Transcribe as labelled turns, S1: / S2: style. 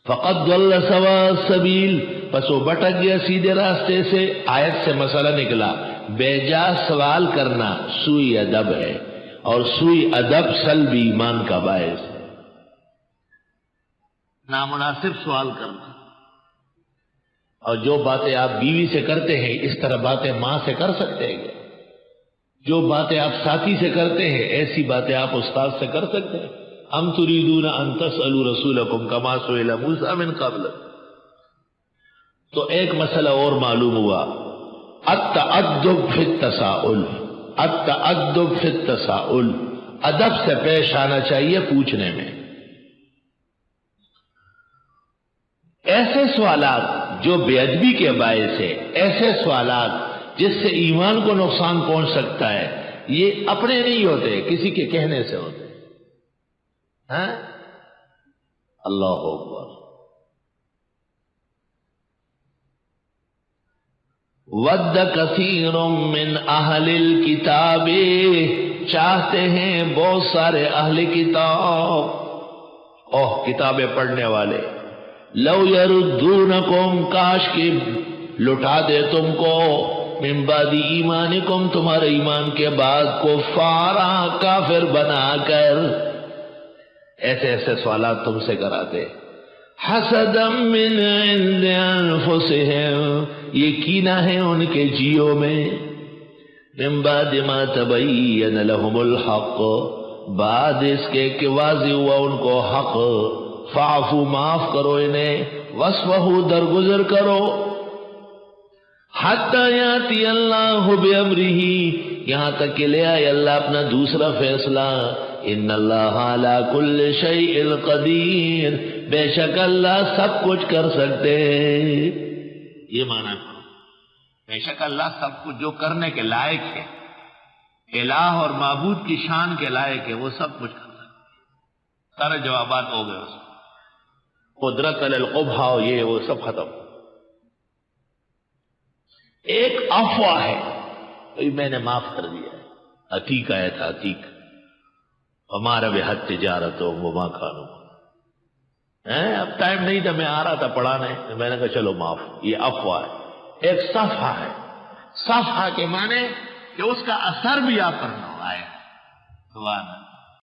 S1: فقد ضل سواء السبیل، پس وہ بٹک گیا سیدھے راستے سے۔ آیت سے مسئلہ نکلا بیجا سوال کرنا سوئی ادب ہے، اور سوئی ادب سلب ایمان کا باعث ہے۔ نامناسب سوال کرنا، اور جو باتیں آپ بیوی سے کرتے ہیں اس طرح باتیں ماں سے کر سکتے ہیں کیا؟ جو باتیں آپ ساتھی سے کرتے ہیں ایسی باتیں آپ استاد سے کر سکتے ہیں؟ ام تريدون ان تسألوا رسولکم کما سئل موسیٰ من قبل۔ تو ایک مسئلہ اور معلوم ہوا، التأدب فی التساؤل، التأدب فی التساؤل، ادب سے پیش آنا چاہیے پوچھنے میں۔ ایسے سوالات جو بے ادبی کے باعث ہے، ایسے سوالات جس سے ایمان کو نقصان پہنچ سکتا ہے، یہ اپنے نہیں ہوتے، کسی کے کہنے سے ہوتے ہیں۔ اللہ اکبر۔ ود کثیر من اہل الکتاب، چاہتے ہیں بہت سارے اہل کتاب، کتابیں پڑھنے والے، لو یردونکم، کاش کہ لٹا دے تم کو، من بعد ایمانکم، تمہارے ایمان کے بعد، کفارا، کافر بنا کر۔ ایسے ایسے سوالات تم سے کراتے، حسدا من عند انفسہم، یہ کینہ ہے ان کے جیوں میں، من بعد ما تبین لہم الحق، بعد اس کے کہ واضح ہوا ان کو حق، فاعفو، معاف کرو انہیں، واصفحوا، درگزر کرو، حتی یاتی اللہ بامرہ، یہاں تک کہ لے آئے اللہ اپنا دوسرا فیصلہ، ان اللہ علی کل شیء قدیر، بے شک اللہ سب کچھ کر سکتے ہیں۔ یہ معنی کرو، بے شک اللہ سب کچھ جو کرنے کے لائق ہے، الہ اور معبود کی شان کے لائق ہے، وہ سب کچھ کر سکتے ہیں۔ سارے جوابات ہو گئے اس میں، قدرت علی القبح، یہ وہ سب ختم۔ ایک افواہ ہے، میں نے معاف کر دیا ہے، عتیق آیا تھا، عتیق، ہمارا بحد تجارت ہو وما کھانو، اب ٹائم نہیں تھا، میں آ رہا تھا پڑھانے، میں نے کہا چلو معاف، یہ افواہ ہے۔ ایک صفحہ ہے، صفحہ کے معنی کہ اس کا اثر بھی آپ پر نہ آیا، سبحان اللہ۔